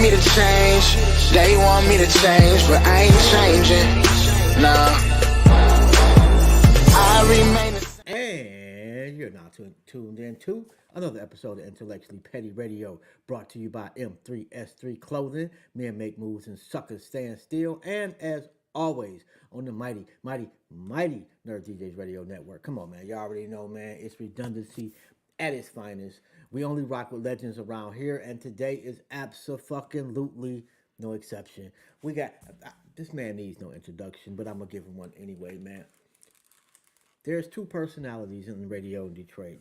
me to change, they want me to change, but I ain't changing. Nah, I remain the same. And you're now tuned in to another episode of Intellectually Petty Radio, brought to you by M3S3 Clothing. Men make moves and suckers stand still. And as always, on the mighty Nerd DJs Radio Network. Come on, man. You already know, man. It's redundancy at its finest. We only rock with legends around here, and today is abso-fucking-lutely no exception. We got this man needs no introduction, but I'm gonna give him one anyway, man. There's two personalities in the radio in Detroit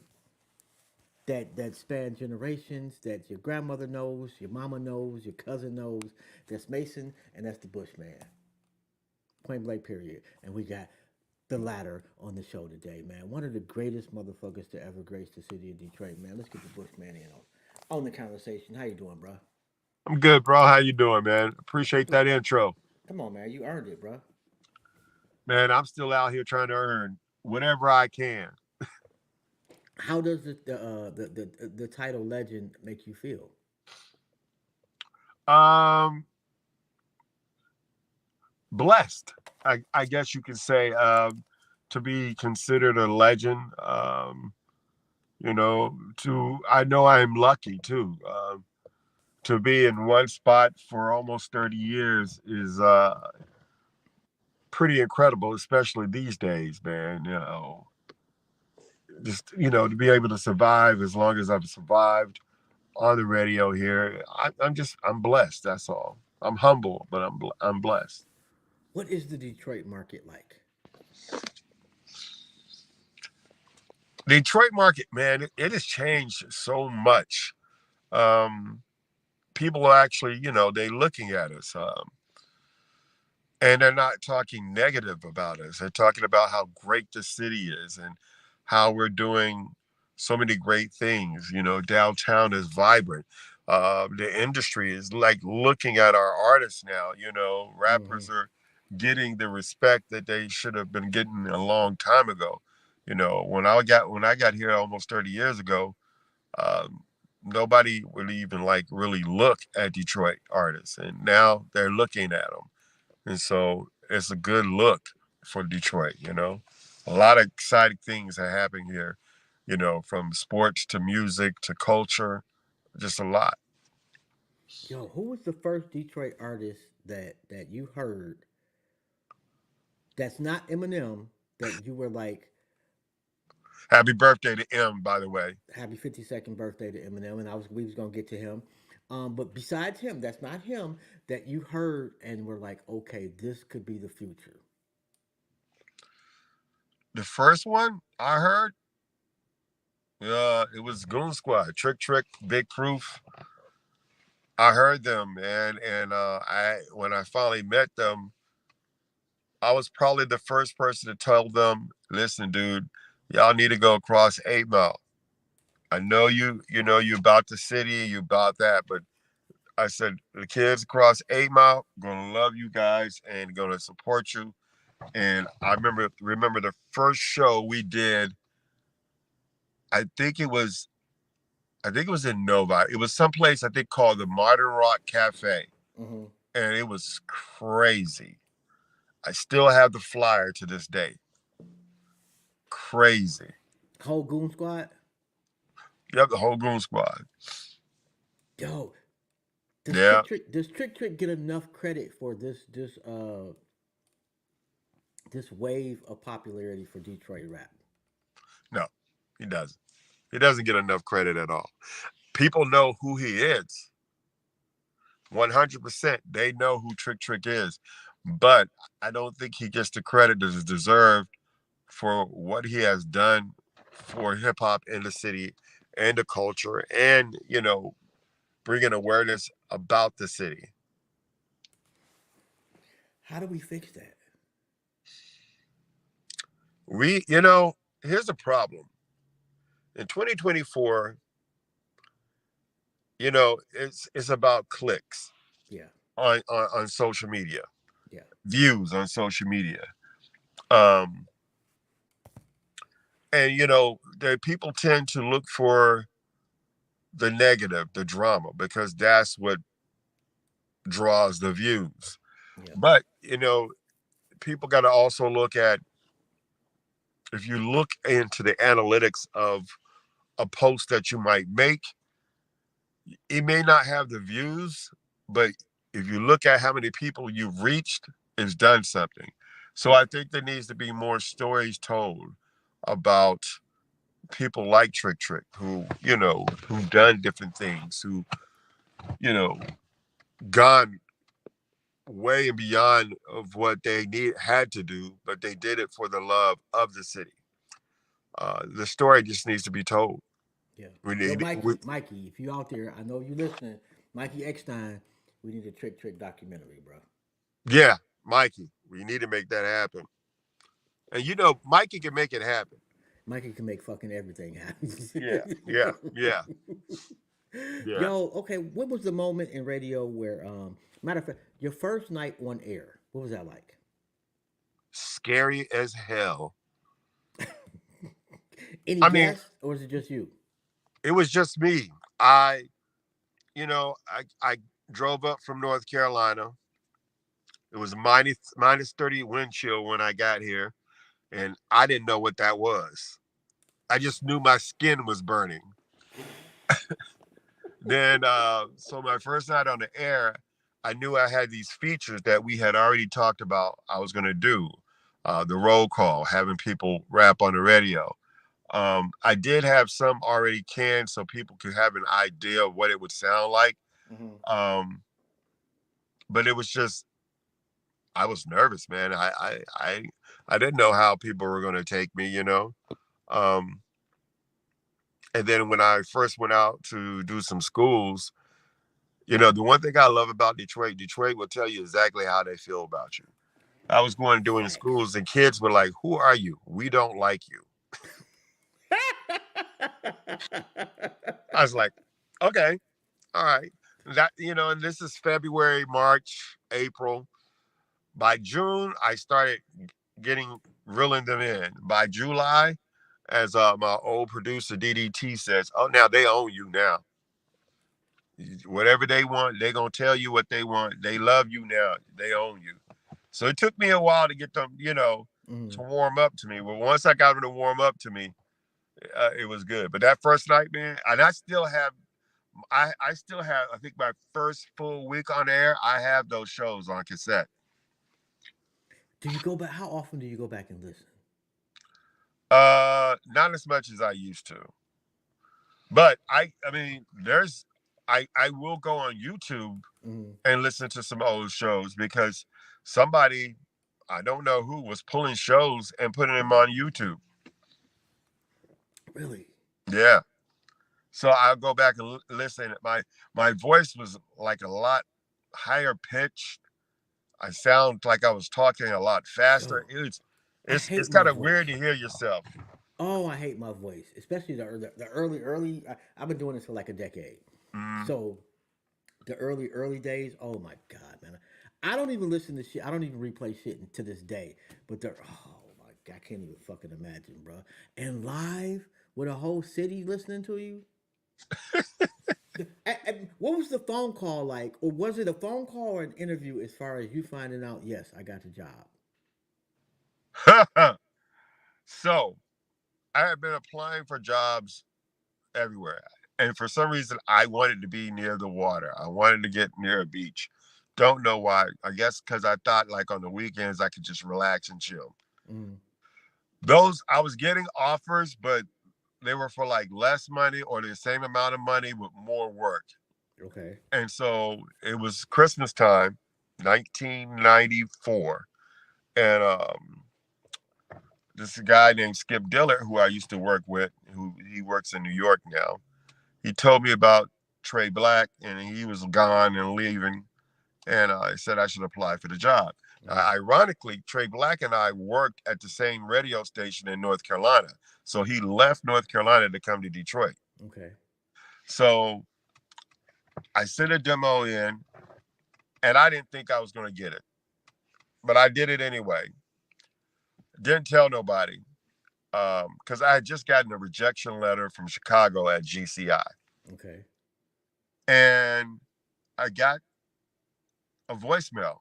that span generations, that your grandmother knows, your mama knows, your cousin knows. That's Mason, and that's the Bushman. Point blank, period. And we got the latter on the show today, man. One of the greatest motherfuckers to ever grace the city of Detroit, man. Let's get the Bushman in on the conversation. How you doing, bro? I'm good, bro. How you doing, man? Appreciate that intro. Come on, man. You earned it, bro. Man, I'm still out here trying to earn whatever I can. How does the title legend make you feel? Um, Blessed. I guess you could say to be considered a legend. I know I am lucky too. To be in one spot for almost 30 years is pretty incredible, especially these days, man. To be able to survive as long as I've survived on the radio here, I'm blessed. That's all. I'm humble, but I'm blessed. What is the Detroit market like? Detroit market, man, it has changed so much. Um, People are actually, they're looking at us, and they're not talking negative about us. They're talking about how great the city is and how we're doing so many great things. Downtown is vibrant. The industry is like looking at our artists now. Mm-hmm. Rappers are getting the respect that they should have been getting a long time ago. When I got here almost 30 years ago, um, nobody would even like really look at Detroit artists, and now they're looking at them, and so it's a good look for Detroit. A lot of exciting things are happening here. From sports to music to culture, just a lot. Yo, who was the first Detroit artist that you heard that's not Eminem that you were like, Happy birthday to M, by the way. happy 52nd birthday to Eminem, and we was gonna get to him. But besides him, that's not him that you heard and were like, okay, this could be the future. The first one I heard, it was Goon Squad, Trick, Big Proof. I heard them, and I when I finally met them, I was probably the first person to tell them, "Listen, dude, y'all need to go across 8 Mile. I know you about the city, you about that, but I said the kids across 8 Mile gonna love you guys and gonna support you." And I remember the first show we did. I think it was I think it was in Nova. It was someplace I think called the Modern Rock Cafe, Mm-hmm. and it was crazy. I still have the flyer to this day. Crazy. Whole Goon Squad. You have the whole Goon Squad. Yo, Yeah. does Trick Trick get enough credit for this wave of popularity for Detroit rap? No, he doesn't. He doesn't get enough credit at all. People know who he is. 100%. They know who Trick is. But I don't think he gets the credit that is deserved for what he has done for hip hop in the city and the culture and, bringing awareness about the city. How do we fix that? Here's the problem. In 2024, it's about clicks Yeah, on social media, yeah. views on social media. Um, and the people tend to look for the negative, the drama, because that's what draws the views. Yeah. But, people got to also look at, if you look into the analytics of a post that you might make, it may not have the views, but if you look at how many people you've reached, it's done something. So Yeah. I think there needs to be more stories told about people like Trick who've done different things, who, you know, gone way beyond of what they had to do, but they did it for the love of the city. The story just needs to be told. Yeah. We Yo, need, we, Mikey, if you out there, I know you listening. Mikey Eckstein, we need a Trick documentary, bro. yeah, Mikey, we need to make that happen. And Mikey can make it happen. Mikey can make fucking everything happen. Yeah, yeah, yeah, yeah. Yo, okay, what was the moment in radio where, matter of fact, your first night on air? What was that like? Scary as hell. Any I mean, guests, or is it just you? it was just me. I drove up from North Carolina. It was minus 30 wind chill when I got here, and I didn't know what that was. I just knew my skin was burning. Then, so my first night on the air, I knew I had these features that we had already talked about. I was going to do the roll call, having people rap on the radio. I did have some already canned, so people could have an idea of what it would sound like. Mm-hmm. Um, but it was just, I was nervous, man. I didn't know how people were going to take me. Um, and then when I first went out to do some schools, the one thing I love about Detroit will tell you exactly how they feel about you. I was going to doing Facts. schools and kids were like, "Who are you? We don't like you." I was like, "Okay, all right." And this is February, March, April. By June, I started getting reeling them in. By July, as my old producer DDT says, "Oh, now they own you now. Whatever they want, they're gonna tell you what they want. They love you now. They own you." So it took me a while to get them, Mm-hmm. to warm up to me. But once I got them to warm up to me, it was good. But that first night, man, and I still have, I think my first full week on air, I have those shows on cassette. Do you go back? How often do you go back and listen? Not as much as I used to, but I mean, I will go on YouTube Mm-hmm. and listen to some old shows because somebody, I don't know who, was pulling shows and putting them on YouTube. Really? Yeah. So I'll go back and listen. My voice was like a lot higher pitched. I sound like I was talking a lot faster. Yo, It's I it's it's hate my kind of voice. weird to hear yourself. Oh, I hate my voice, especially the early. I've been doing this for like a decade, Mm, so the early days. Oh my god, man! I don't even listen to shit. I don't even replay shit to this day. But oh my god, I can't even fucking imagine, bro. And live with a whole city listening to you. What was the phone call like, or was it a phone call or an interview? As far as you finding out, yes, I got the job. so I have been applying for jobs everywhere, and for some reason, I wanted to be near the water. I wanted to get near a beach. Don't know why. I guess because I thought like on the weekends I could just relax and chill. Mm, Those I was getting offers, but they were for like less money or the same amount of money with more work. okay. And so it was Christmas time, 1994. And this guy named Skip Dillard, who I used to work with, who he works in New York now, he told me about Trey Black and he was gone and leaving. And I said I should apply for the job. Mm, Ironically, Trey Black and I worked at the same radio station in North Carolina. So he left North Carolina to come to Detroit. okay. So I sent a demo in, and I didn't think I was going to get it, but I did it anyway. Didn't tell nobody because I had just gotten a rejection letter from Chicago at GCI, Okay. and I got a voicemail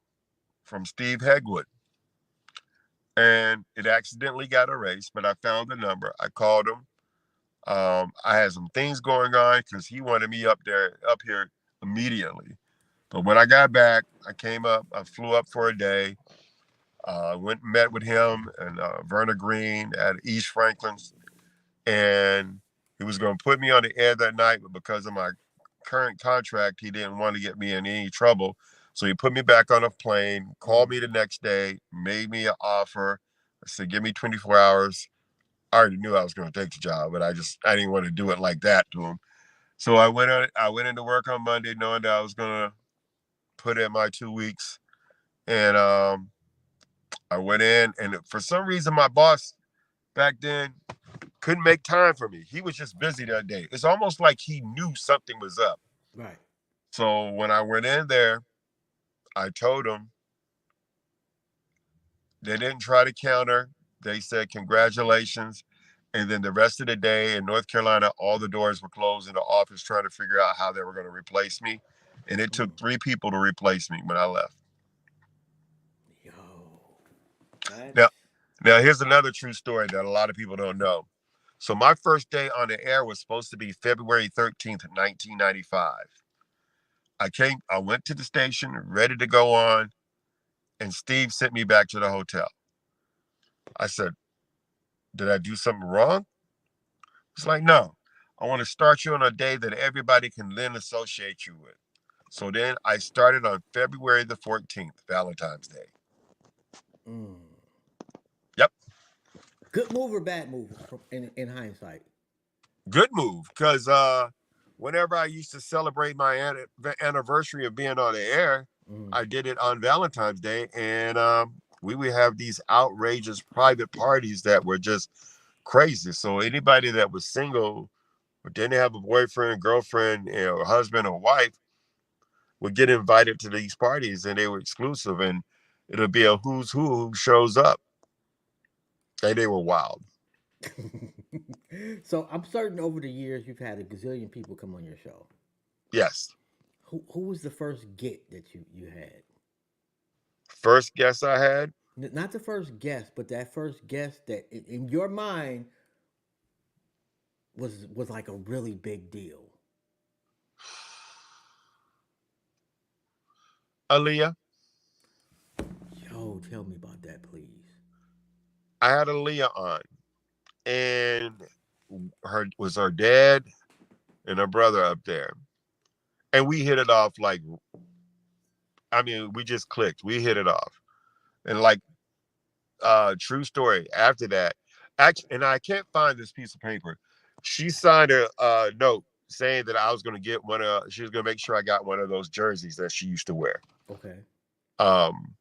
from Steve Hegwood, and it accidentally got erased. But I found the number. I called him. I had some things going on because he wanted me up here immediately. But when I got back, I came up. I flew up for a day. Went and met with him and Verna Green at East Franklin's, and he was going to put me on the air that night, but because of my current contract, he didn't want to get me in any trouble. So he put me back on a plane, called Mm. me the next day, made me an offer. I said, "Give me 24 hours." I already knew I was going to take the job, but I didn't want to do it like that to him. So I went into work on Monday knowing that I was going to put in my 2 weeks, and I went in, and for some reason my boss back then couldn't make time for me. He was just busy that day. It's almost like he knew something was up. Right. So when I went in there, I told him. They didn't try to counter. They said congratulations. And then the rest of the day in North Carolina, all the doors were closed in the office trying to figure out how they were going to replace me. And it took Mm. 3 people to replace me when I left. Yo, that's Now, now here's another true story that a lot of people don't know. So my first day on the air was supposed to be February 13th, 1995. I went to the station ready to go on, and Steve sent me back to the hotel. I said, "Did I do something wrong?" It's like, "No. I want to start you on a day that everybody can then associate you with." So then I started on February the 14th, Valentine's Day. mm. Yep. Good move or bad move from in hindsight. Good move. Because whenever I used to celebrate my anniversary of being on the air, Mm. I did it on Valentine's Day. And we would have these outrageous private parties that were just crazy. So anybody that was single or didn't have a boyfriend, girlfriend, or husband or wife would get invited to these parties, and they were exclusive, and it'll be a who's who shows up, and they were wild. So I'm certain over the years you've had a gazillion people come on your show. Yes. Who was the first get that you had? First guest I had, Not the first guest, but that first guest that in your mind was like a really big deal. Aaliyah. Yo, tell me about that, please. I had Aaliyah on, and her dad and her brother up there, and we hit it off like, I mean, we just clicked. We hit it off, and like, true story. After that, actually, and I can't find this piece of paper. She signed a note saying that I was going to get one of. She was going to make sure I got one of those jerseys that she used to wear. Okay. Um,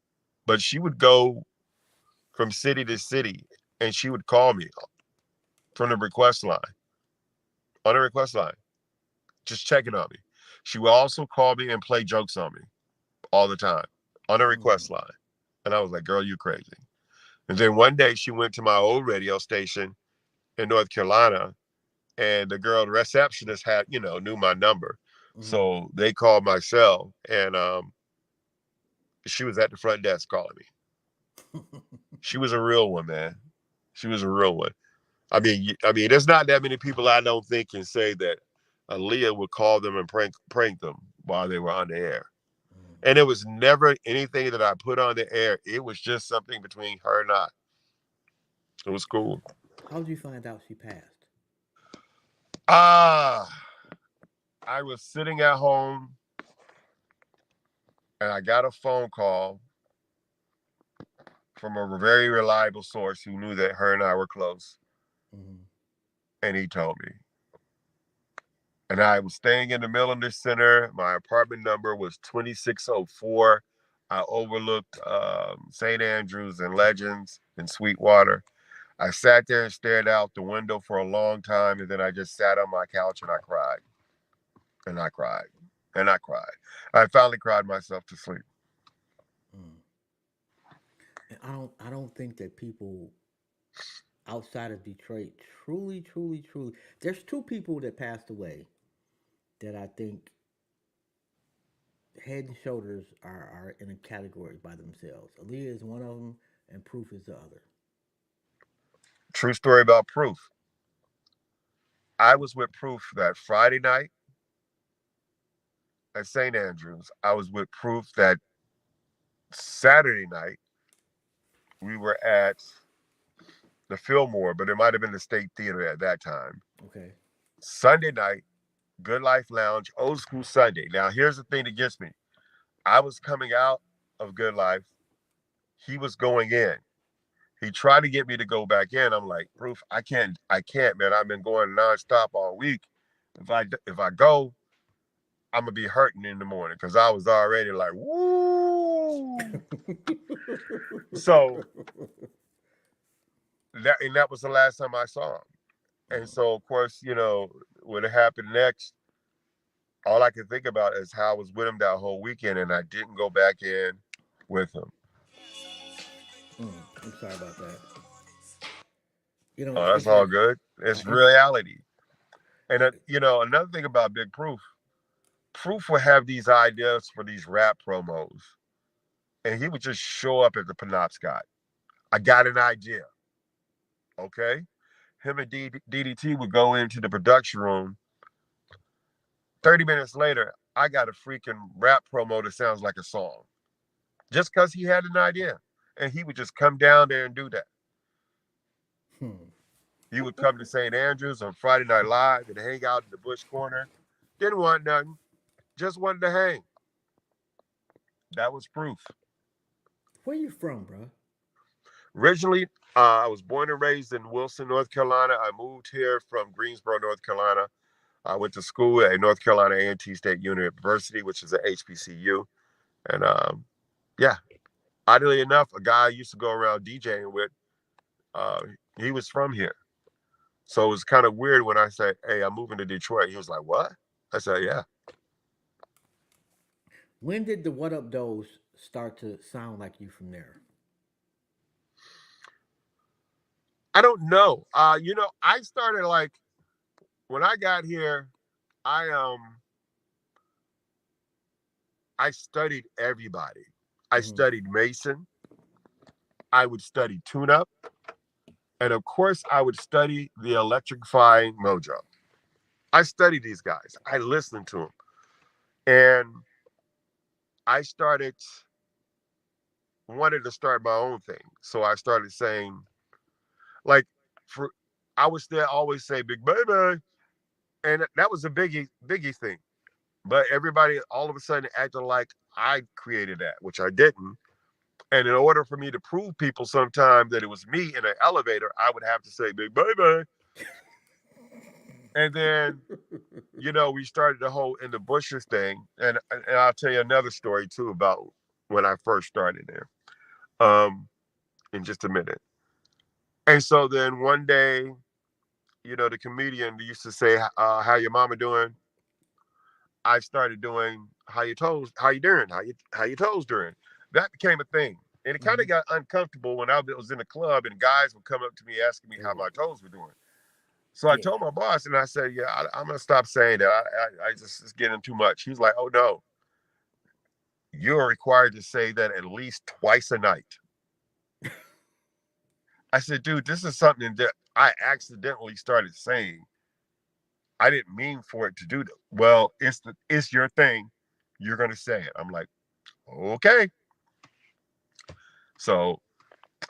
but she would go from city to city, and she would call me from the request line on the request line, just checking on me. She would also call me and play jokes on me all the time on the Mm. request line, and I was like, "Girl, you crazy." And then one day she went to my old radio station in North Carolina, and the girl, the receptionist, had knew my number, Mm. so they called my cell, and she was at the front desk calling me. She was a real one, man. She was a real one. I mean, there's not that many people I don't think can say that Aaliyah would call them and prank them while they were on the air. Mm. And it was never anything that I put on the air. It was just something between her and I. It was cool. How did you find out she passed? Ah, I was sitting at home and I got a phone call from a very reliable source who knew that her and I were close, Mm. and he told me. And I was staying in the Millender Center. My apartment number was 2604. I overlooked St. Andrews and Legends and Sweetwater. I sat there and stared out the window for a long time, and then I just sat on my couch and I cried. And I cried. And I cried. I finally cried myself to sleep. Mm. And I don't think that people outside of Detroit truly. There's two people that passed away that I think Head and Shoulders are in a category by themselves. Aaliyah is one of them, and Proof is the other. True story about Proof. I was with Proof that Friday night at St. Andrews. I was with Proof that Saturday night. We were at the Fillmore, but it might have been the State Theater at that time. Okay. Sunday night, Good Life Lounge, Old School Sunday. Now, here's the thing that gets me. I was coming out of Good Life. He was going in. He tried to get me to go back in. I'm like, Proof, I can't, man. I've been going nonstop all week. If I go, I'm gonna be hurting in the morning because I was already like, woo. So that was the last time I saw him. And so of course, what happened next, all I could think about is how I was with him that whole weekend and I didn't go back in with him. I'm sorry about that. You know, Oh, that's it's all like good. It's I'm. reality. And another thing about Big Proof, Proof would have these ideas for these rap promos, and he would just show up at the Penobscot. I got an idea. Okay, him and DDT would go into the production room. 30 minutes later, I got a freaking rap promo that sounds like a song, just because he had an idea, and he would just come down there and do that. Hmm. He would come to St. Andrews on Friday Night Live and hang out in the Bush Corner. Didn't want nothing, just wanted to hang. That was Proof. Where you from, bro? Originally, I was born and raised in Wilson, North Carolina. I moved here from Greensboro, North Carolina. I went to school at North Carolina A&T State University, which is a HBCU. And yeah, oddly enough, a guy I used to go around DJing with, uh, he was from here. So it was kind of weird when I said, "Hey, I'm moving to Detroit." He was like, "What?" I said, "Yeah." When did the What Up Does start to sound like you from there? I don't know. I started like when I got here, I I studied everybody. I Mm-hmm. studied Mason. I would study tune up. And of course, I would study the electrifying mojo. I studied these guys. I listened to them. And I wanted to start my own thing. So I started saying, like, for I would still always say big baby. And that was a biggie thing. But everybody all of a sudden acted like I created that, which I didn't. And in order for me to prove people sometime that it was me in an elevator, I would have to say big baby. And then we started the whole in the bushes thing, and I'll tell you another story too about when I first started there, in just a minute. And so then one day, the comedian used to say, "How your mama doing?" I started doing, how you doing, how your toes doing." That became a thing, and it kind Mm-hmm. of got uncomfortable when I was in the club and guys would come up to me asking me how Oh, my toes were doing. So I yeah. told my boss, and I said, "Yeah, I'm gonna stop saying that. I just it's getting too much." He's like, "Oh no, you are required to say that at least twice a night." I said, "Dude, this is something that I accidentally started saying. I didn't mean for it to do that." "Well, it's your thing. You're gonna say it." I'm like, "Okay." So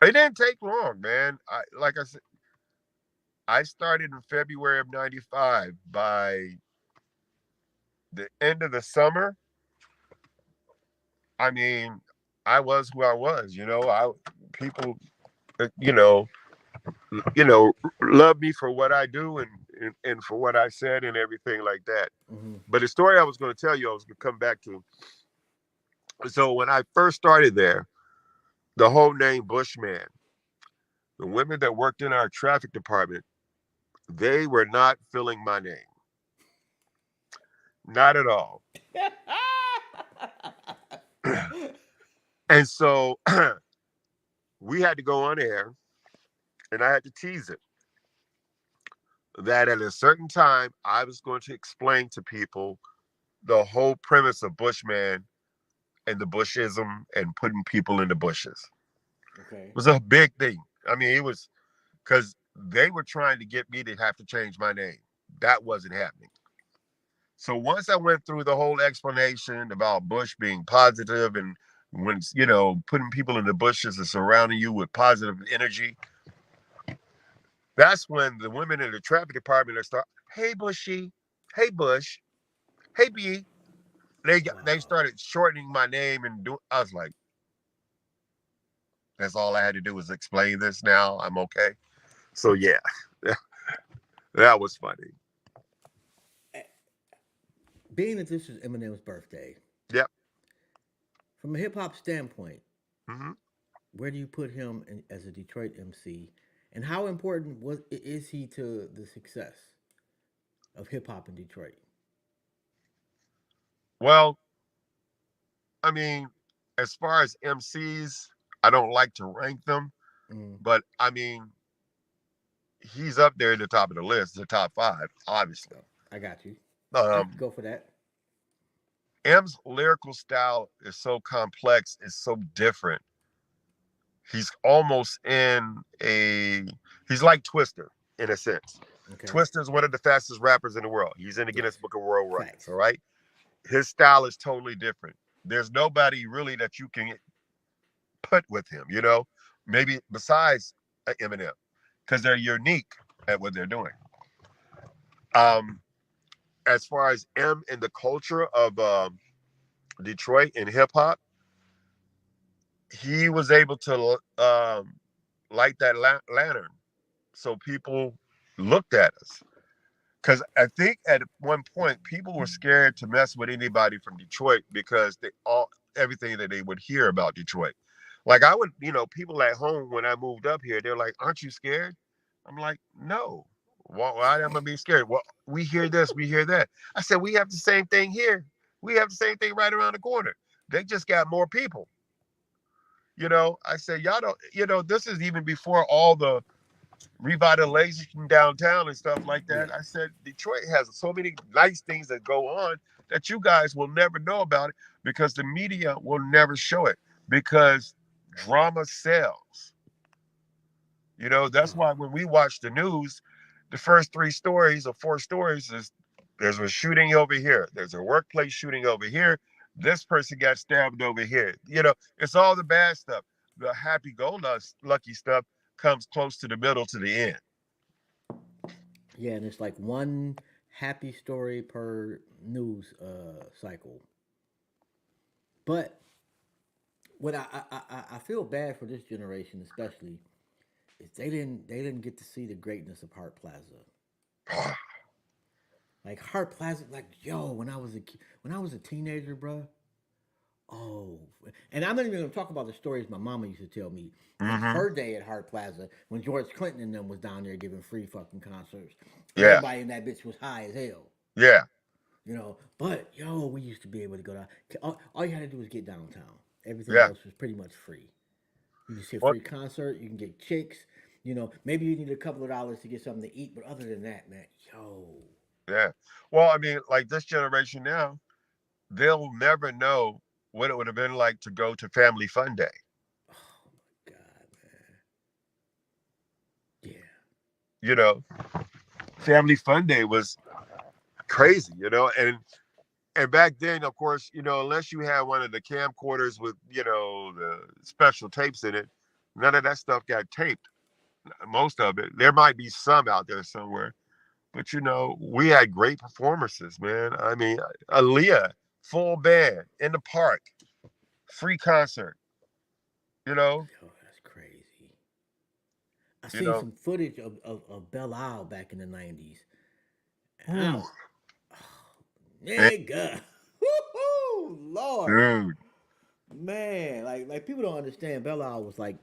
it didn't take long, man. Like I said, I started in February of '95. By the end of the summer, I mean, I was who I was. People, uh, you know, love me for what I do and for what I said and everything like that. Mm-hmm. But the story I was going to tell you, I was going to come back to. So when I first started there, the whole name Bushman, the women that worked in our traffic department, they were not filling my name, not at all. And so we had to go on air, and I had to tease it that at a certain time I was going to explain to people the whole premise of Bushman and the Bushism and putting people in the bushes. Okay. It was a big thing. I mean, it was because they were trying to get me to have to change my name. That wasn't happening. So once I went through the whole explanation about Bush being positive and when putting people in the bushes and surrounding you with positive energy, that's when the women in the traffic department are start, hey Bushy, hey Bush, hey B. They Wow. started shortening my name and do. I was like, that's all I had to do was explain this. Now I'm okay. So yeah, that was funny. Eh, Being that this is Eminem's birthday, Yep. from a hip hop standpoint, Hmm. where do you put him as a Detroit MC, and how important is he to the success of hip hop in Detroit? Well, I mean, as far as MCs, I don't like to rank them, Mm, but I mean, he's up there at the top of the list, the top five, obviously. oh, I got you. I could Um, go for that. M's lyrical style is so complex, it's so different. He's almost in a, he's like Twister in a sense. Okay. Twister is one of the fastest rappers in the world. He's in the Yes. Guinness Book of World Records, Facts. all right? His style is totally different. There's nobody really that you can put with him, maybe besides Eminem, because they're unique at what they're doing. Um, as far as M in the culture of Detroit and hip hop, he was able to light that lantern, so people looked at us. Because I think at one point people were scared to mess with anybody from Detroit because they all everything that they would hear about Detroit. Like I would, people at home when I moved up here, they're like, "Aren't you scared?" I'm like, "No. Why am I being scared?" Well, we hear this, we hear that. I said, "We have the same thing here. We have the same thing right around the corner. They just got more people." I said, "Y'all don't. This is even before all the revitalization downtown and stuff like Yeah. that." I said, Detroit has so many nice things that go on that you guys will never know about it because the media will never show it because drama sells. That's Oh, why when we watch the news, the first three stories or four stories is there's a shooting over here, there's a workplace shooting over here, this person got stabbed over here. It's all the bad stuff. The happy go lucky stuff comes close to the middle to the end. yeah, and it's like one happy story per news cycle. But what I feel bad for this generation, especially, is they didn't get to see the greatness of Hart Plaza. Like Hart Plaza, like yo, when I was a teenager, bro. Oh, and I'm not even gonna talk about the stories my mama used to tell me in Hmm. her day at Hart Plaza when George Clinton and them was down there giving free fucking concerts, and Yeah, everybody in that bitch was high as hell. yeah, But yo, we used to be able to go down. All you had to do was get downtown. Everything yeah. else was pretty much free. You can see a What? free concert. You can get chicks. Maybe you need a couple of dollars to get something to eat, but other than that, man, yo, Yeah. Well, I mean, like this generation now, they'll never know what it would have been like to go to Family Fun Day. oh my god, man, yeah, You know, Family Fun Day was crazy. And back then, of course, unless you had one of the camcorders with the special tapes in it, none of that stuff got taped. Most of it. There might be some out there somewhere, but we had great performances, man. I mean, Aaliyah, full band in the park, free concert. You know, yo, that's crazy. I you seen know. some footage of Belle Isle back in the '90s. I Ooh, don't, man, nigga, woo Lord, dude, man, like people don't understand. Belle Isle was like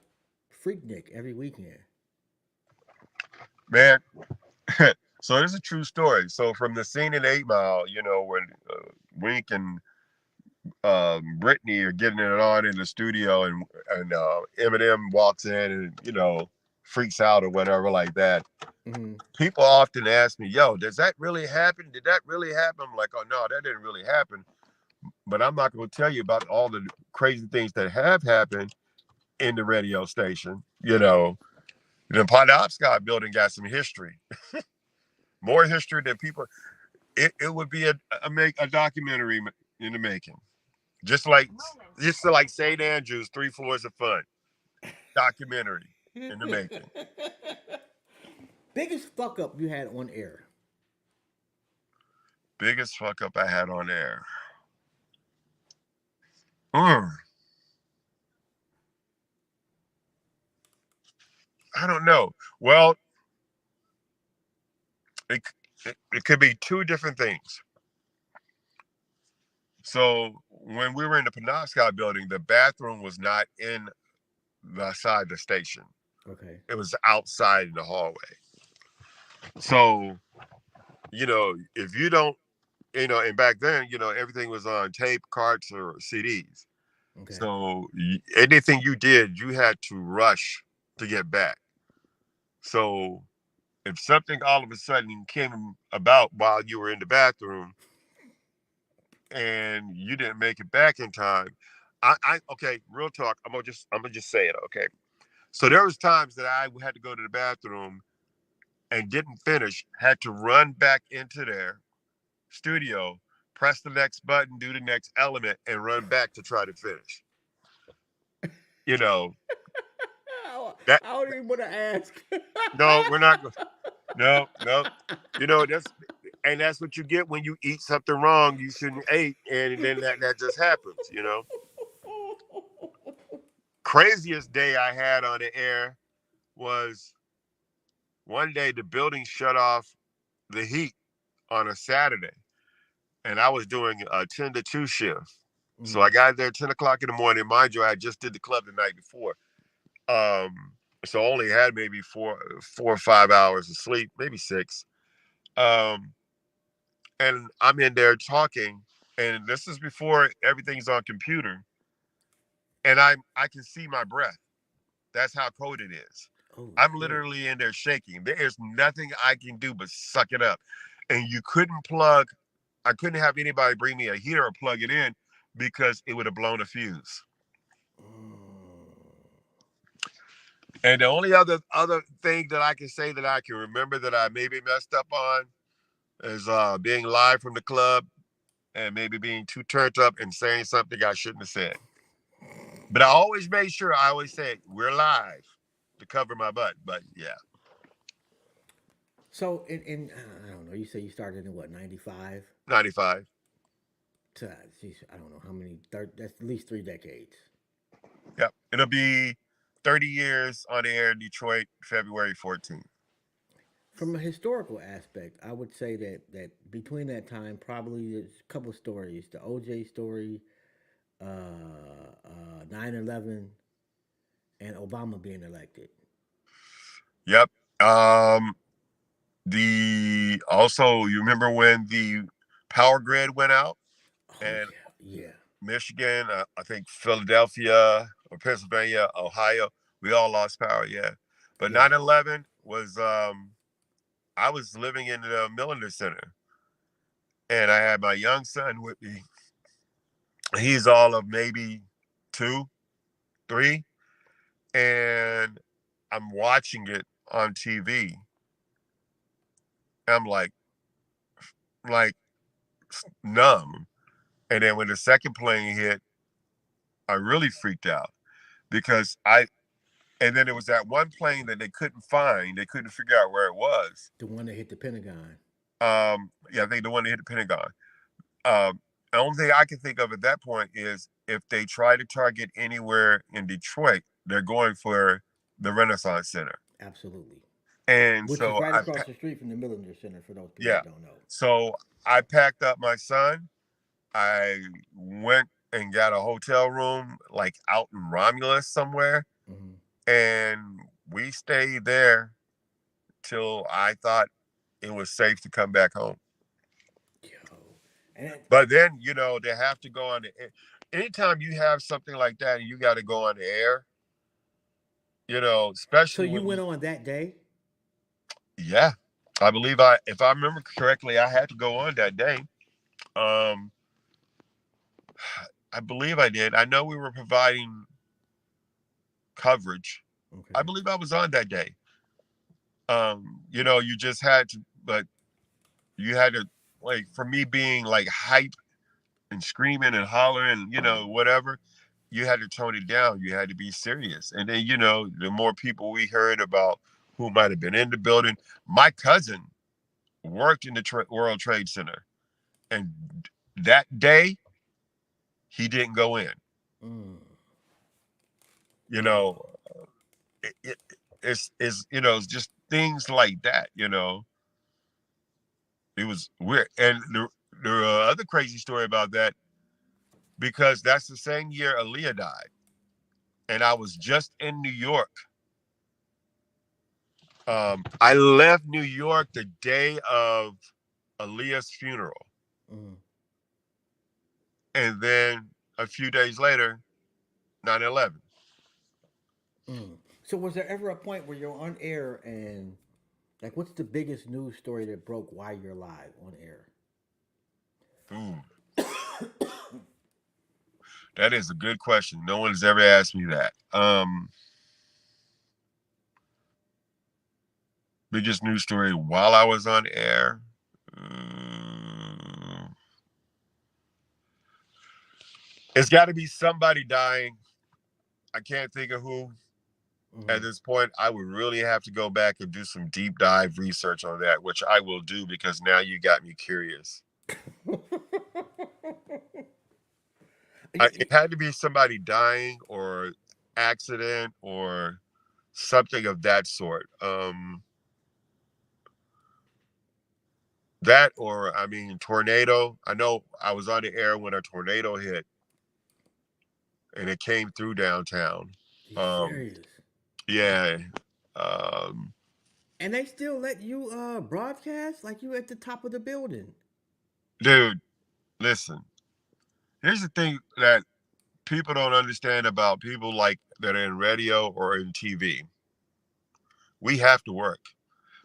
Freaknik every weekend. man. So this is a true story. So from the scene in 8 Mile, when Wink and Brittany are getting it on in the studio, and Eminem walks in and freaks out or whatever like that. Hmm. People often ask me, "Yo, does that really happen? Did that really happen?" I'm like, "Oh no, that didn't really happen." but I'm not going to tell you about all the crazy things that have happened in the radio station. The Podolsky building got some history, more history than people. It would be a documentary in the making, just like St. Andrews, Three Floors of Fun documentary in the making. Biggest fuck up you had on air. Biggest fuck up I had on air. Mm, I don't know. Well, it, it could be two different things. So when we were in the Penobscot building, the bathroom was not in the side of the station. Okay. It was outside in the hallway. So, if you don't, and back then, everything was on tape, carts, or CDs. Okay. So anything you did, you had to rush to get back. So if something all of a sudden came about while you were in the bathroom and you didn't make it back in time, okay, real talk. I'm gonna just say it. Okay. So there was times that I had to go to the bathroom and didn't finish, had to run back into their studio, press the next button, do the next element, and run back to try to finish. You know that. I don't even want to ask. No, we're not. No, no. That's what you get when you eat something wrong you shouldn't eat, and then that just happens. Craziest day I had on the air was one day the building shut off the heat on a Saturday, and I was doing a 10 to 2 shift. So I got there 10 o'clock in the morning. Mind you, I just did the club the night before. So I only had maybe 4 or 5 hours of sleep, maybe 6. Um, and I'm in there talking, and this is before everything's on computer, and I can see my breath. That's how cold it is. Oh I'm shit. literally in there shaking. There is nothing I can do but suck it up. And I couldn't have anybody bring me a heater or plug it in because it would have blown a fuse. And the only other thing that I can say that I can remember that I maybe messed up on is being live from the club and maybe being too turned up and saying something I shouldn't have said. But I always say we're live to cover my butt. But yeah, So in I don't know. You say you started in what 95? 95. To geez, I don't know how many. That's at least 3 decades. Yep. It'll be 30 years on the air in Detroit, February 14th. From a historical aspect, I would say that between that time, probably there's a couple of stories. The OJ story, 9/11, and Obama being elected. Yep. Um, the also you remember when the power grid went out Oh and yeah, yeah, Michigan, I think Philadelphia or Pennsylvania, Ohio, we all lost power. Yeah, but yeah. 9/11 was I was living in the Milliner Center, and I had my young son with me. He's all of maybe 2, 3, and I'm watching it on TV. I'm like numb. And then when the second plane hit, I really freaked out because and then there was that one plane that they couldn't find. They couldn't figure out where it was. The one that hit the Pentagon. Yeah, I think the one that hit the Pentagon. The only thing I can think of at that point is if they try to target anywhere in Detroit, they're going for the Renaissance Center. Absolutely. And Which is so right across the street from the Millender Center. For those people yeah. that don't know. So I packed up my son. I went and got a hotel room like out in Romulus somewhere, Mm-hmm. and we stayed there till I thought it was safe to come back home. Yo, and But then, they have to go on the air. Anytime you have something like that and you got to go on the air, so especially you when went on that day. yeah, I believe if I remember correctly, I had to go on that day. Um, I believe I did. I know we were providing coverage. I Okay. believe I was on that day. You just had to, but you had to, like, for me being like hype and screaming and hollering, whatever, you had to tone it down. You had to be serious. And then, the more people we heard about who might have been in the building, my cousin worked in the World Trade Center. And that day, he didn't go in. Mm. You Mm. know, it, it, it's just things like that. It was weird. And the other crazy story about that, because that's the same year Aaliyah died, and I was just in New York. I left New York the day of Aaliyah's funeral, Mm. and then a few days later, 9/11. Mm. So was there ever a point where you're on air and like what's the biggest news story that broke while you're live on air? Ooh, that is a good question. No one has ever asked me that. Biggest news story while I was on air. Mm, it's got to be somebody dying. I can't think of who at Mm. this point. I would really have to go back and do some deep dive research on that, which I will do because now you got me curious. It had to be somebody dying or accident or something of that sort. That or I mean tornado. I know I was on the air when a tornado hit and it came through downtown. You Um, serious? yeah. Um, And they still let you broadcast like you at the top of the building. dude, listen. Here's the thing that people don't understand about people like that are in radio or in TV. We have to work.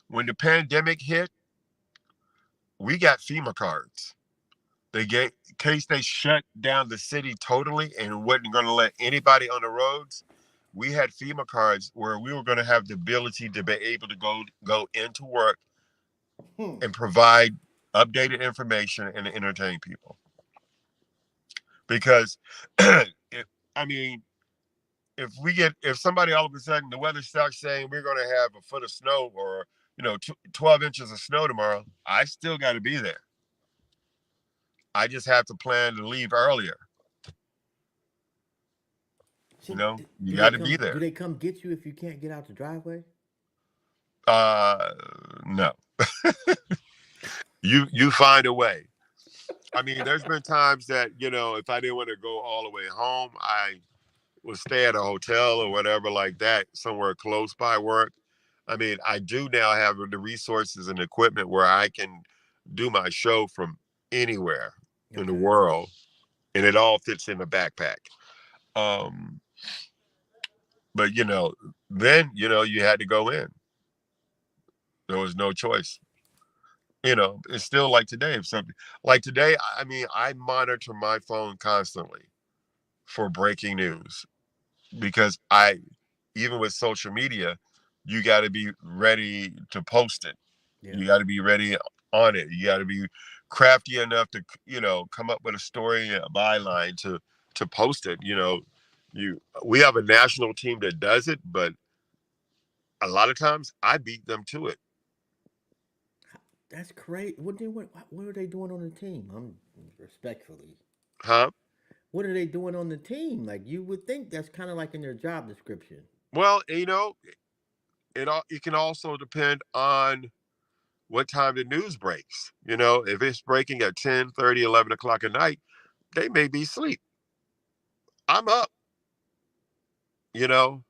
When the pandemic hit, we got FEMA cards. They get in case they shut down the city totally and wasn't going to let anybody on the roads. We had FEMA cards where we were going to have the ability to be able to go into work Hmm. and provide updated information and entertain people. Because, I mean, if somebody all of a sudden the weather starts saying we're going to have a foot of snow or 12 inches of snow tomorrow, I still got to be there. I just have to plan to leave earlier. So You got to be do there. they come get you if you can't get out the driveway? uh no, you find a way. I mean, there's been times that if I didn't want to go all the way home, I would stay at a hotel or whatever like that somewhere close by work. I mean, I do now have the resources and equipment where I can do my show from anywhere in the Okay. world, and it all fits in a backpack. Um, but then you had to go in. There was no choice. It's still like today. If something like today, I mean, I monitor my phone constantly for breaking news because even with social media, you got to be ready to post it. Yeah. You got to be ready on it. You got to be crafty enough to, come up with a story, a byline to post it. We have a national team that does it, but a lot of times I beat them to it. That's great. What are they doing on the team? I'm respectfully. Huh? What are they doing on the team? Like you would think that's kind of like in their job description. Well, it can also depend on what time the news breaks. If it's breaking at 10:30, 11 o'clock at night, they may be asleep. I'm up, you know,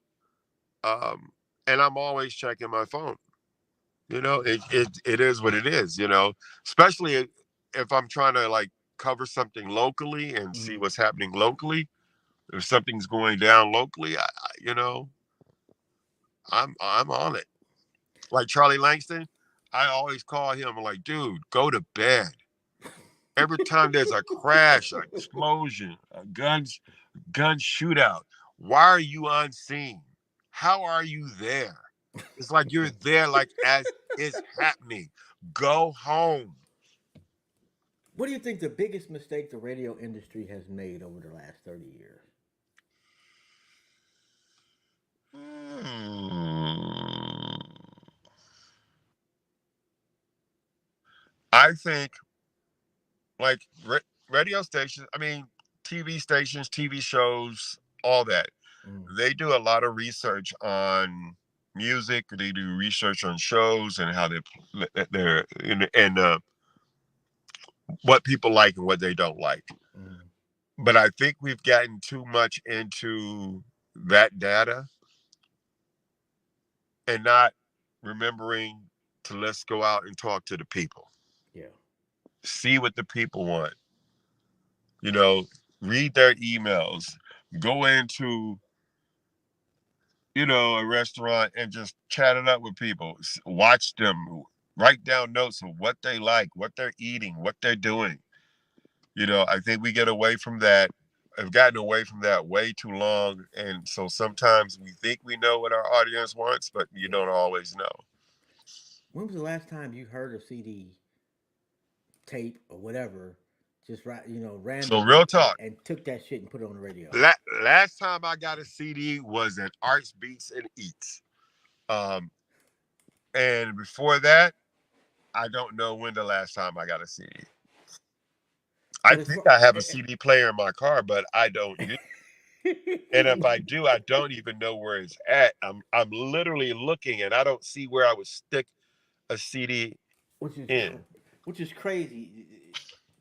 um, and I'm always checking my phone. It is what it is, especially if I'm trying to like cover something locally and see Mm. what's happening locally. If something's going down locally, you know, I'm on it. Like Charlie Langston, I always call him like, dude, go to bed. Every time there's a crash, an explosion, a gun shootout, why are you on scene? How are you there? It's like you're there, like as it's happening. Go home. What do you think the biggest mistake the radio industry has made over the last 30 years? Hmm. I think like radio stations. I mean, TV stations, TV shows, all that. Mm, They do a lot of research on music. They do research on shows and how they're and what people like and what they don't like. mm, But I think we've gotten too much into that data and not remembering to let's go out and talk to the people, yeah. see what the people want, you know, read their emails, go into, a restaurant and just chat it up with people, watch them, write down notes of what they like, what they're eating, what they're doing. I think we get away from that. I've gotten away from that way too long. And so sometimes we think we know what our audience wants, but you Yeah. don't always know. When was the last time you heard a CD, tape, or whatever, just right, So real randomly, talk. and took that shit and put it on the radio? Last time I got a CD was at Arts Beats and Eats. Um, and before that, I don't know when the last time I got a CD. I But as think far, I have a CD player in my car, but I don't use it. And if I which do, I don't even know where it's at. I'm literally looking and I don't see where I would stick a CD is in. which is crazy.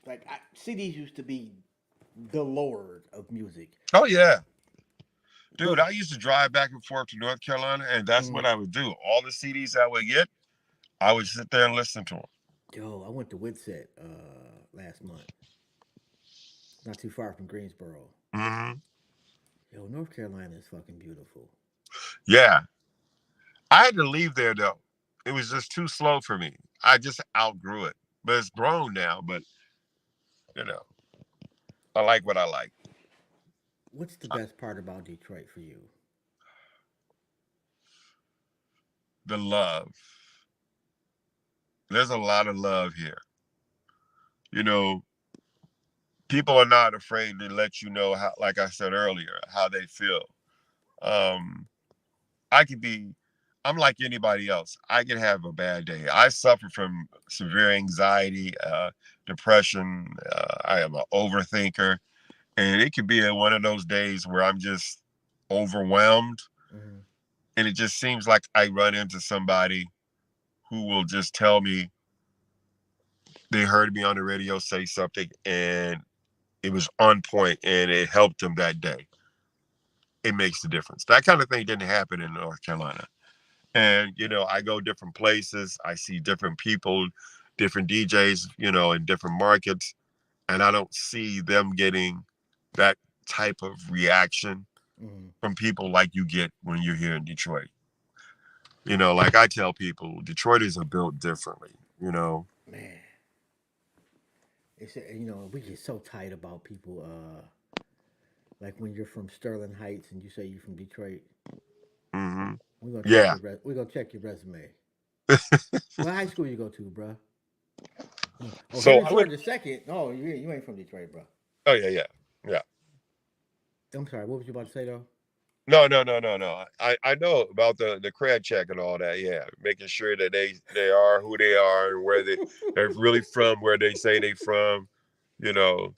Like CDs used to be the lord of music, Oh yeah. Dude, but I used to drive back and forth to North Carolina and that's mm, what I would do. All the CDs I would get, I would sit there and listen to them. yo, I went to Witset last month, not too far from Greensboro. Hmm. Yo, North Carolina is fucking beautiful. Yeah. I had to leave there though. It was just too slow for me. I just outgrew it. But it's grown now, but you know, I like what I like. What's the best part about Detroit for you? The love. There's a lot of love here. You know, people are not afraid to let you know how, like I said earlier, how they feel. Um, I could be, I'm like anybody else. I can have a bad day. I suffer from severe anxiety, depression. I am an overthinker. And it could be one of those days where I'm just overwhelmed. Mm-hmm. And it just seems like I run into somebody who will just tell me they heard me on the radio say something and it was on point and it helped them that day. It makes the difference. That kind of thing didn't happen in North Carolina. And, I go different places, I see different people, different DJs, in different markets, and I don't see them getting that type of reaction Mm-hmm. from people like you get when you're here in Detroit. Like I tell people, Detroiters are built differently, Man, it's we get so tight about people. Like when you're from Sterling Heights and you say you're from Detroit, Hmm. we're gonna check Yeah. your resume. What high school you go to, bro? Oh, So Henry I went, Ford II. No, you ain't from Detroit, bro. oh, yeah, yeah, yeah. I'm sorry. What was you about to say though? No, no, no, no, no. I know about the cred check and all that. Yeah, making sure that they are who they are and where they're really from, where they say they from. You know,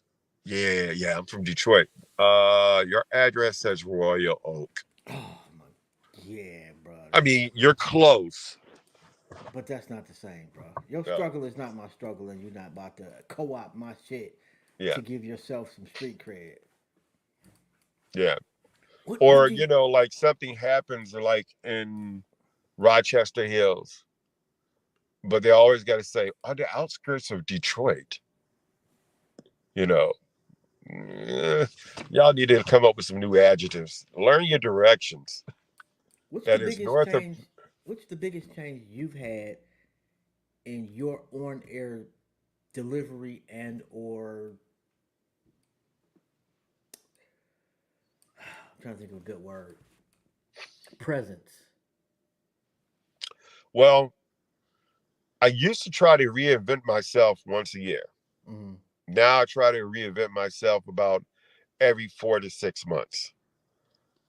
yeah, yeah. I'm from Detroit. Your address says Royal Oak. Oh my, yeah, bro. I mean, you're close. But that's not the same, bro. Your No, struggle is not my struggle, and you're not about to co-op my shit yeah, to give yourself some street cred. yeah. What Or do you? like something happens like in Rochester Hills, but they always got to say on the outskirts of Detroit. You know, Eh, y'all need to come up with some new adjectives. Learn your directions. What's the That is biggest north of. change? What's the biggest change you've had in your on-air delivery and or I'm trying to think of a good word. Presence. Well, I used to try to reinvent myself once a year. Mm-hmm. Now I try to reinvent myself about every 4 to 6 months.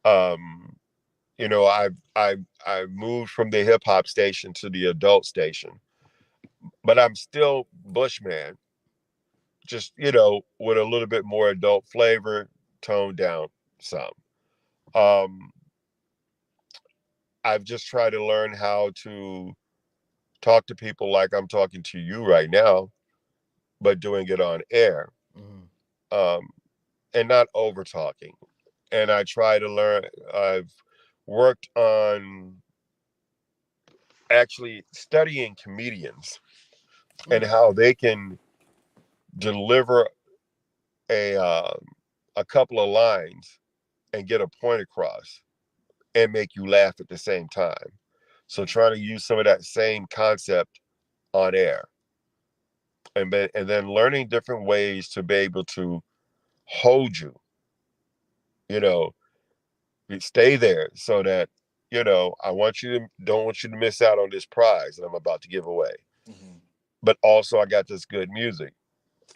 Um, I've moved from the hip hop station to the adult station, but I'm still Bushman, just with a little bit more adult flavor, toned down some. Um, I've just tried to learn how to talk to people like I'm talking to you right now, but doing it on air, Mm-hmm. um, and not over talking. And I try to learn. I've worked on actually studying comedians and Mm. how they can deliver a a couple of lines and get a point across and make you laugh at the same time. So trying to use some of that same concept on air, and then learning different ways to be able to hold you, you know, stay there so that I want you to don't want you to miss out on this prize that I'm about to give away. Mm-hmm. But also I got this good music,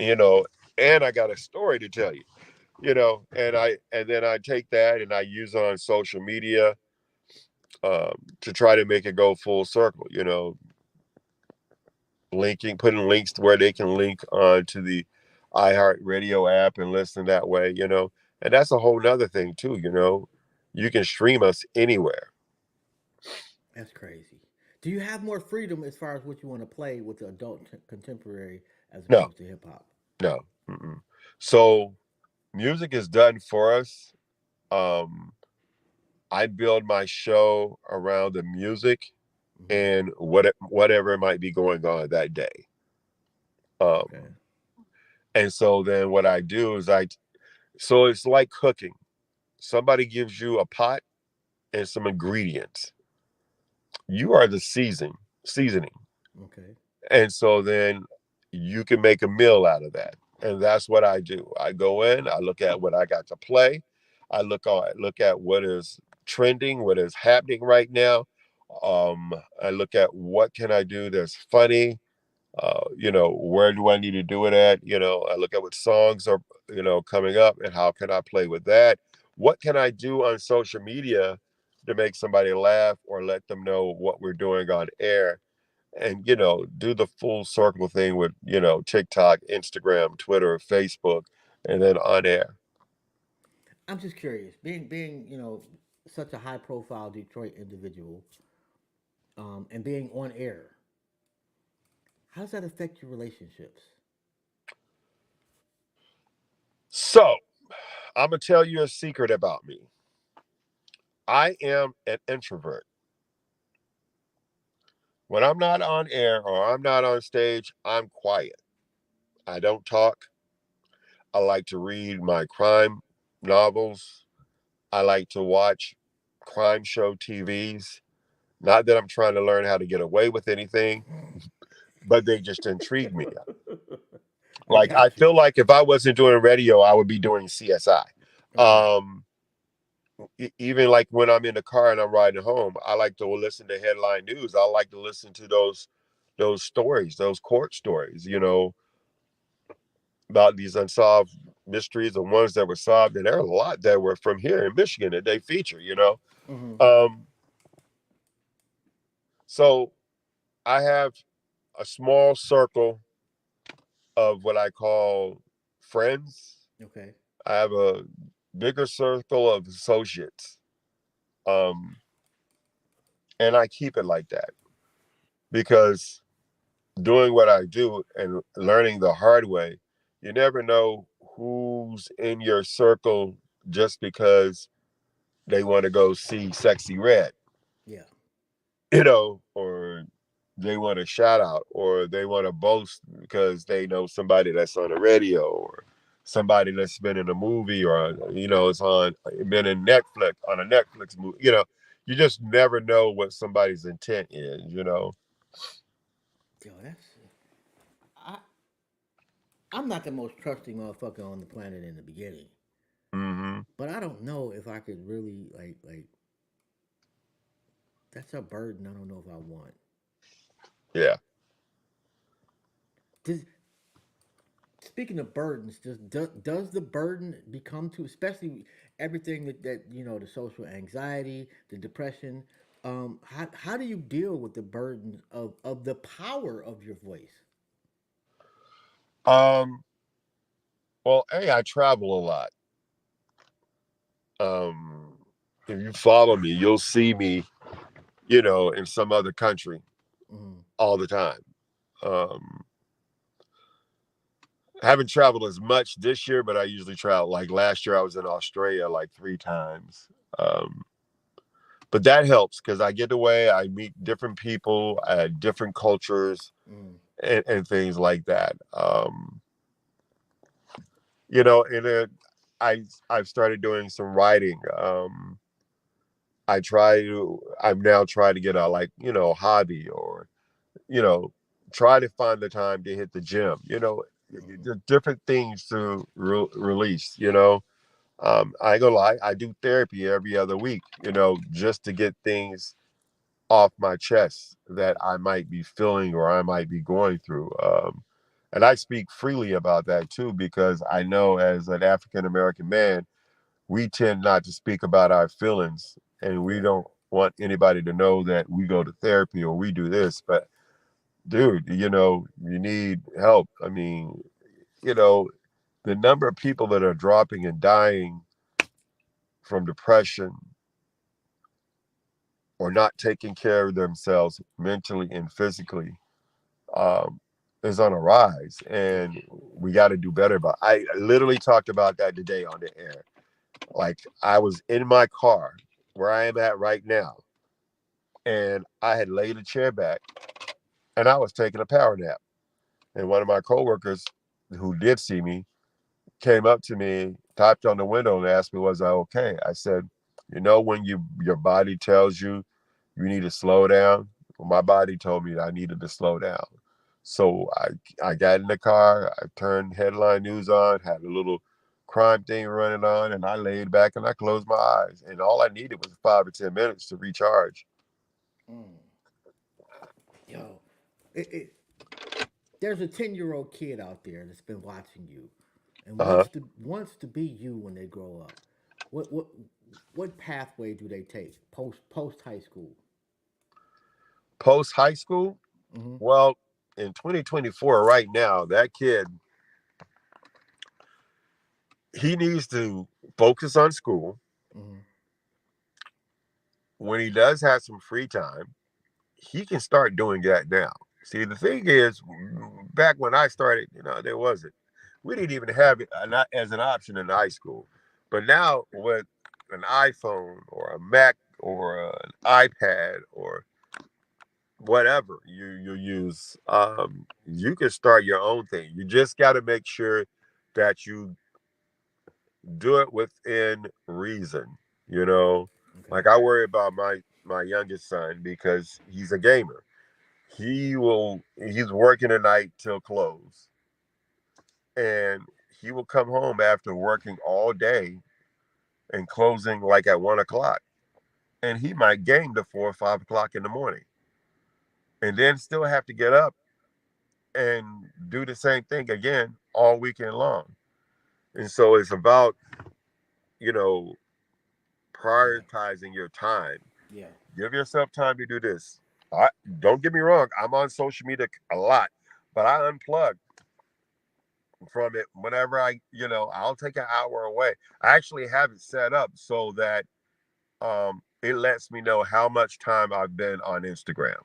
you know, and I got a story to tell you, and then I take that and I use it on social media, to try to make it go full circle, linking, putting links to where they can link on to the iHeartRadio app and listen that way, and that's a whole nother thing too, you can stream us anywhere. That's crazy. Do you have more freedom as far as what you want to play with the adult contemporary as No, opposed to hip hop? no. Mm-mm. So music is done for us. um I build my show around the music Mm-hmm. and whatever might be going on that day. Okay. um and so then what I do is so it's like cooking. Somebody gives you a pot and some ingredients. You are the seasoning. Okay. And so then you can make a meal out of that. And that's what I do. I go in, I look at what I got to play. I look at what is trending, what is happening right now. I look at what can I do that's funny. Where do I need to do it at? I look at what songs are, coming up and how can I play with that? What can I do on social media to make somebody laugh or let them know what we're doing on air? And, do the full circle thing with, TikTok, Instagram, Twitter, Facebook, and then on air. I'm just curious. Being such a high profile Detroit individual, and being on air, how does that affect your relationships? So I'm going to tell you a secret about me. I am an introvert. When I'm not on air or I'm not on stage, I'm quiet. I don't talk. I like to read my crime novels. I like to watch crime show TVs. Not that I'm trying to learn how to get away with anything, but they just intrigue me. I Like, I got you. feel like if I wasn't doing radio, I would be doing CSI. Okay. Um, Even like when I'm in the car and I'm riding home, I like to listen to headline news. I like to listen to those stories, those court stories, about these unsolved mysteries, the ones that were solved, and there are a lot that were from here in Michigan that they feature. Mm-hmm. Um, so I have a small circle of what I call friends. Okay. I have a bigger circle of associates. Um, and I keep it like that because doing what I do and learning the hard way, you never know who's in your circle just because they want to go see Sexy Red, Yeah. or they want a shout out, or they want to boast because they know somebody that's on the radio, or somebody that's been in a movie, or it's on been in Netflix on a Netflix movie. You just never know what somebody's intent is. Yo, that's I I'm not the most trusting motherfucker on the planet in the beginning, Hmm. but I don't know if I could really like. That's a burden. I don't know if I want. Yeah. Does, speaking of burdens, does the burden become too, especially everything that the social anxiety, the depression? How do you deal with the burden of the power of your voice? Um, well, hey, I travel a lot. Um, if you follow me, you'll see me, in some other country Mm, all the time. Um, I haven't traveled as much this year, but I usually travel. Like last year, I was in Australia like 3 times. Um, but that helps because I get away, I meet different people, different cultures, mm, and things like that. And I've started doing some writing. I'm now trying to get a like hobby, or you know try to find the time to hit the gym. mm, The different things to release. I ain't gonna lie, I do therapy every other week. Just to get things off my chest that I might be feeling or I might be going through. And I speak freely about that too, because I know as an African American man, we tend not to speak about our feelings, and we yeah, don't want anybody to know that we go to therapy or we do this. But dude, you need help. I mean, you know, the number of people that are dropping and dying from depression or not taking care of themselves mentally and physically, um, is on a rise, yeah. and we got to do better. But I literally talked about that today on the air. Like I was in my car where I am at right now, and I had laid a chair back, and I was taking a power nap. And one of my coworkers, who did see me, came up to me, tapped on the window, and asked me, "Was I okay?" I said, when your body tells you you need to slow down. Well, my body told me I needed to slow down. So I got in the car, I turned headline news on, had a little crime thing running on, and I laid back and I closed my eyes. And all I needed was 5 or 10 minutes to recharge. Mm. Yo, it, there's a 10-year-old kid out there that's been watching you, and Uh-huh. wants to be you when they grow up. What what pathway do they take post high school? Post high school, Mm-hmm. well, in 2024, right now, that kid, he needs to focus on school. Mm-hmm. When he does have some free time, he can start doing that now. See, the thing is, back when I started, there wasn't. We didn't even have it as an option in high school. But now with an iPhone or a Mac or an iPad or whatever you use, you can start your own thing. You just got to make sure that you do it within reason. You know, Okay. like I worry about my youngest son because he's a gamer. He's working at night till close, and he will come home after working all day and closing like at 1 o'clock, and he might game to 4 or 5 o'clock in the morning, and then still have to get up and do the same thing again all weekend long. And so it's about you know Yeah. prioritizing your time. Yeah. Give yourself time to do this. I Don't get me wrong, I'm on social media a lot, but I unplug from it whenever I'll take an hour away. I actually have it set up so that it lets me know how much time I've been on Instagram.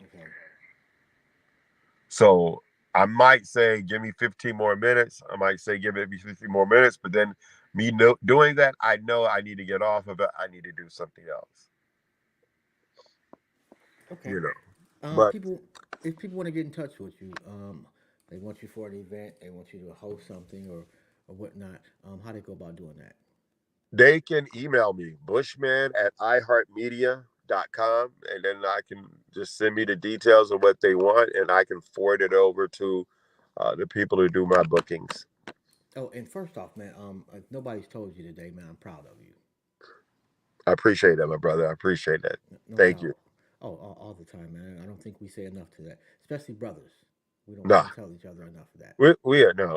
Okay. So I might say give me 15 more minutes. I might say give it 15 more minutes, but then doing that, I know I need to get off of it. I need to do something else, Okay. you know. But People, if people want to get in touch with you, they want you for an event, they want you to host something or whatnot. How do they go about doing that? they can email me, bushman@iheartmedia.com, and then I can just send me the details of what they want, and I can forward it over to the people who do my bookings. Oh, and first off, man, if nobody's told you today, man, I'm proud of you. I appreciate that, my brother. I appreciate that. No Thank you. doubt. Oh, all the time, man. I don't think we say enough to that, especially brothers. We No, don't tell each other enough of that.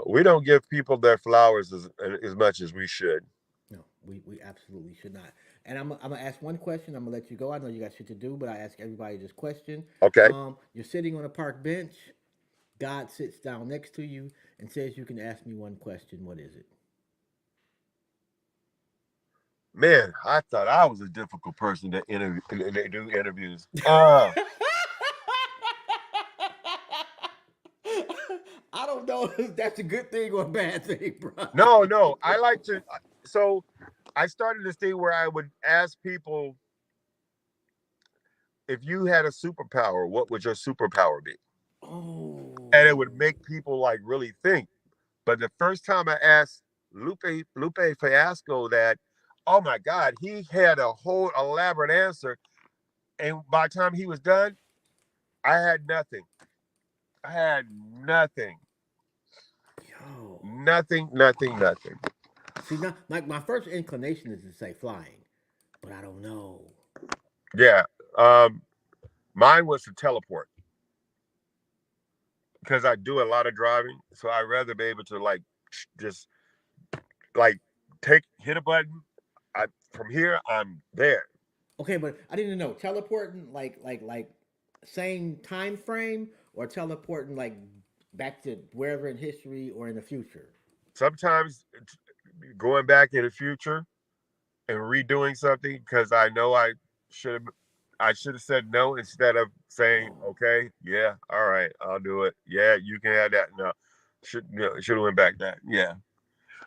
we don't give people their flowers as much as we should. No, we absolutely should not. And I'm gonna ask one question. I'm gonna let you go. I know you got shit to do, but I ask everybody this question. Okay, You're sitting on a park bench. God sits down next to you and says you can ask me one question. What is it? man. I thought I was a difficult person to interview. They do interviews. I don't know if that's a good thing or a bad thing, bro. No. I like to. So I started this thing where I would ask people, if you had a superpower, what would your superpower be? And it would Oh, make people like really think. But the first time I asked Lupe Fiasco that, oh my God, he had a whole elaborate answer. And by the time he was done, I had nothing. I had nothing. yo. Nothing. See, now, like my first inclination is to say flying, but I don't know. Yeah. Um, Mine was to teleport because I do a lot of driving. So I'd rather be able to like just like hit a button. From here, I'm there. Okay, but I didn't know teleporting like same time frame or teleporting like back to wherever in history or in the future. Sometimes going back in the future and redoing something because I know should have I should have said no instead of saying Oh, okay, yeah, all right, I'll do it. Yeah, you can have that. No, should have went back that. Yeah,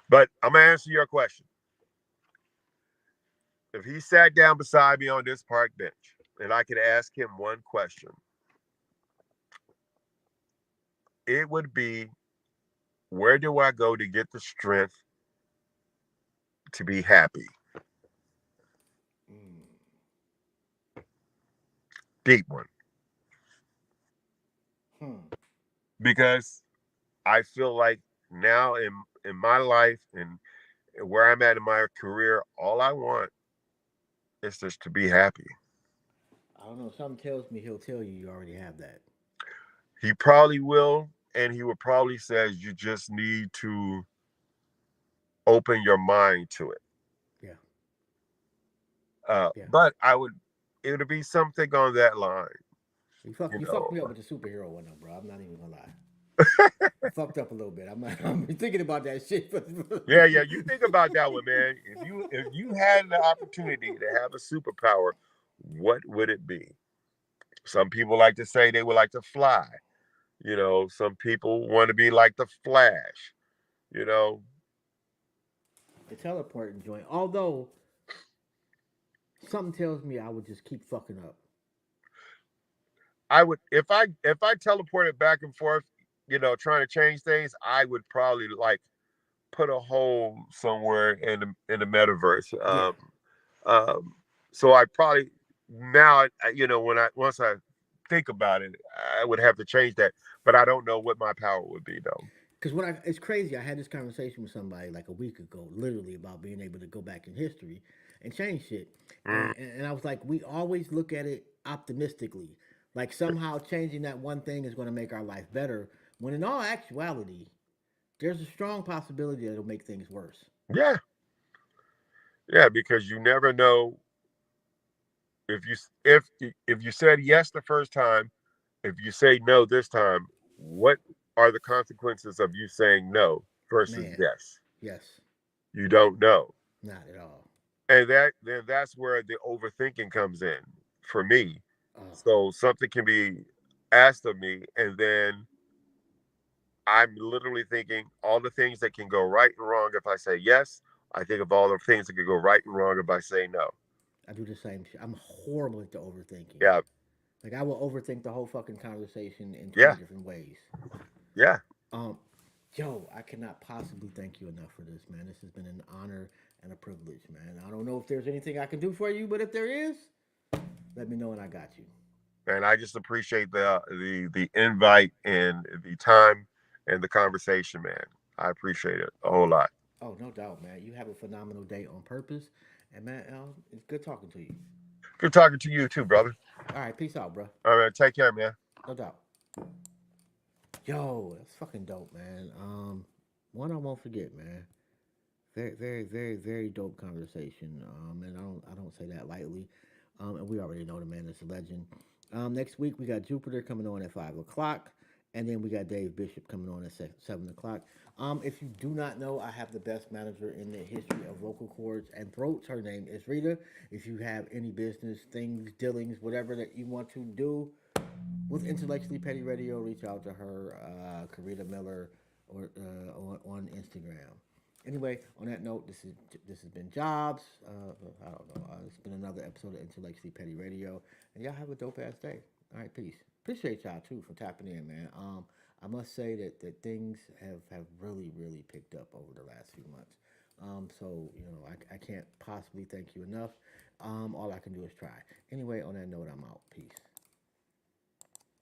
but I'm gonna answer your question. If he sat down beside me on this park bench and I could ask him one question, it would be, where do I go to get the strength to be happy? mm, Deep one. hmm. Because I feel like now in my life and where I'm at in my career, all I want is just to be happy. I don't know. Something tells me he'll tell you you already have that. He probably will, and he will probably says you just need to open your mind to it. Yeah, yeah. But it would be something on that line, you You fucked know. me up with the superhero one, though, bro. I'm not even gonna lie. You fucked up a little bit. I'm thinking about that shit. Yeah. You think about that one, man. If you had the opportunity to have a superpower, what would it be? Some people like to say they would like to fly. Some people want to be like the Flash. You know, The teleporting joint. Although something tells me I would just keep fucking up. I would if I teleported back and forth, trying to change things, I would probably like put a hole somewhere in the metaverse. Yeah. Um, so I probably now, when once I think about it, I would have to change that, but I don't know what my power would be though. Because it's crazy. I had this conversation with somebody like a week ago, literally about being able to go back in history and change shit. And I was like, we always look at it optimistically, like somehow changing that one thing is going to make our life better. When in all actuality, there's a strong possibility that it'll make things worse. Yeah, yeah, because you never know if you if you said yes the first time, if you say no this time, what are the consequences of you saying no versus Man, yes? yes, You don't know. not at all. And that's where the overthinking comes in for me. Oh, So something can be asked of me, and then I'm literally thinking all the things that can go right and wrong if I say yes. I think of all the things that could go right and wrong if I say no. I do the same shit. I'm horrible at the overthinking. Yeah, Like I will overthink the whole fucking conversation in 20 yeah, different ways. yeah. Um, Joe, I cannot possibly thank you enough for this, man. This has been an honor and a privilege, man. I don't know if there's anything I can do for you, but if there is, let me know and I got you. And I just appreciate the invite and the time and the conversation, man. I appreciate it a whole lot. Oh, no doubt, man. You have a phenomenal day on purpose. And, man, it's good talking to you. Good talking to you too, brother. All right, peace out, bro. All right, take care, man. No doubt. Yo, that's fucking dope, man. One I won't forget, man. Very, very, very, very dope conversation. And I don't say that lightly. And we already know the man is a legend. Next week we got Jupiter coming on at 5 o'clock, and then we got Dave Bishop coming on at 7 o'clock. If you do not know, I have the best manager in the history of vocal cords and throats. Her name is Rita. If you have any business things, dealings, whatever that you want to do with Intellectually Petty Radio, reach out to her, Karita Miller, or on Instagram. Anyway, on that note, this has been Jobs. I don't know. It's been another episode of Intellectually Petty Radio, and y'all have a dope ass day. All right, peace. Appreciate y'all too for tapping in, man. I must say that things have really really picked up over the last few months. So I can't possibly thank you enough. All I can do is try. Anyway, on that note, I'm out. Peace.